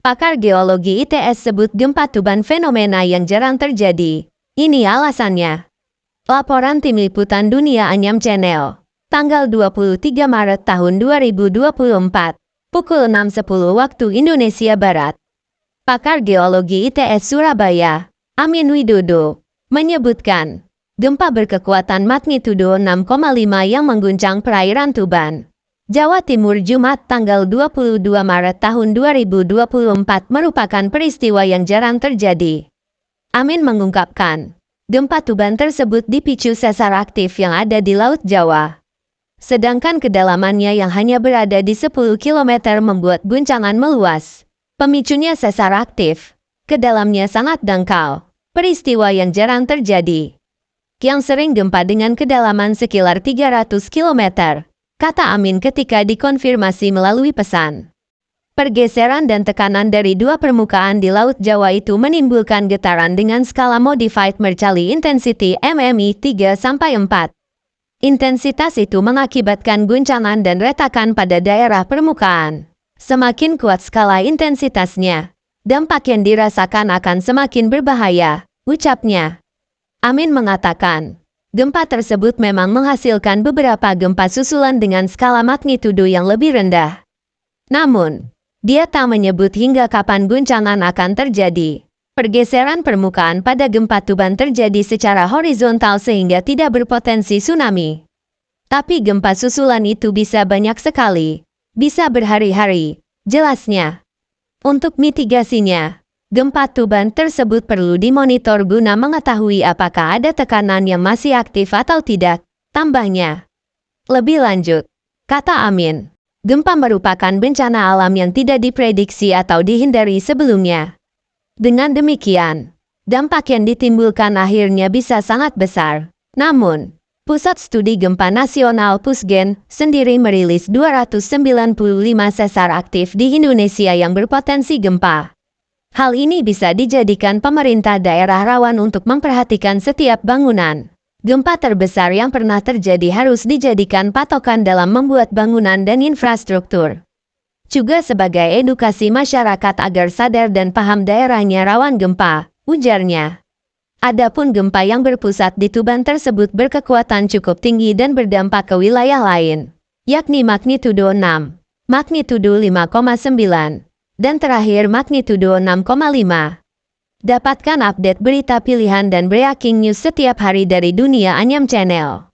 Pakar geologi ITS sebut gempa Tuban fenomena yang jarang terjadi. Ini alasannya. Laporan Tim Liputan Dunia Anyam Channel. Tanggal 23 Maret tahun 2024. Pukul 6.10 waktu Indonesia Barat. Pakar geologi ITS Surabaya, Amin Widodo, menyebutkan, gempa berkekuatan magnitudo 6,5 yang mengguncang perairan Tuban, Jawa Timur Jumat tanggal 22 Maret tahun 2024 merupakan peristiwa yang jarang terjadi. Amin mengungkapkan, gempa Tuban tersebut dipicu sesar aktif yang ada di Laut Jawa. Sedangkan kedalamannya yang hanya berada di 10 km membuat guncangan meluas. Pemicunya sesar aktif, kedalamnya sangat dangkal, peristiwa yang jarang terjadi. Yang sering gempa dengan kedalaman sekitar 300 km, kata Amin ketika dikonfirmasi melalui pesan. Pergeseran dan tekanan dari dua permukaan di Laut Jawa itu menimbulkan getaran dengan skala Modified Mercalli Intensity MMI 3-4. Intensitas itu mengakibatkan guncangan dan retakan pada daerah permukaan. Semakin kuat skala intensitasnya, dampak yang dirasakan akan semakin berbahaya, ucapnya. Amin mengatakan, gempa tersebut memang menghasilkan beberapa gempa susulan dengan skala magnitudo yang lebih rendah. Namun, dia tak menyebut hingga kapan guncangan akan terjadi. Pergeseran permukaan pada gempa Tuban terjadi secara horizontal sehingga tidak berpotensi tsunami. Tapi gempa susulan itu bisa banyak sekali. Bisa berhari-hari, jelasnya. Untuk mitigasinya, gempa Tuban tersebut perlu dimonitor guna mengetahui apakah ada tekanan yang masih aktif atau tidak, tambahnya. Lebih lanjut, kata Amin, gempa merupakan bencana alam yang tidak diprediksi atau dihindari sebelumnya. Dengan demikian, dampak yang ditimbulkan akhirnya bisa sangat besar. Namun, Pusat Studi Gempa Nasional Pusgen sendiri merilis 295 sesar aktif di Indonesia yang berpotensi gempa. Hal ini bisa dijadikan pemerintah daerah rawan untuk memperhatikan setiap bangunan. Gempa terbesar yang pernah terjadi harus dijadikan patokan dalam membuat bangunan dan infrastruktur. Juga sebagai edukasi masyarakat agar sadar dan paham daerahnya rawan gempa, ujarnya. Adapun gempa yang berpusat di Tuban tersebut berkekuatan cukup tinggi dan berdampak ke wilayah lain, yakni magnitudo 6, magnitudo 5,9, dan terakhir magnitudo 6,5. Dapatkan update berita pilihan dan breaking news setiap hari dari Dunia Anyam Channel.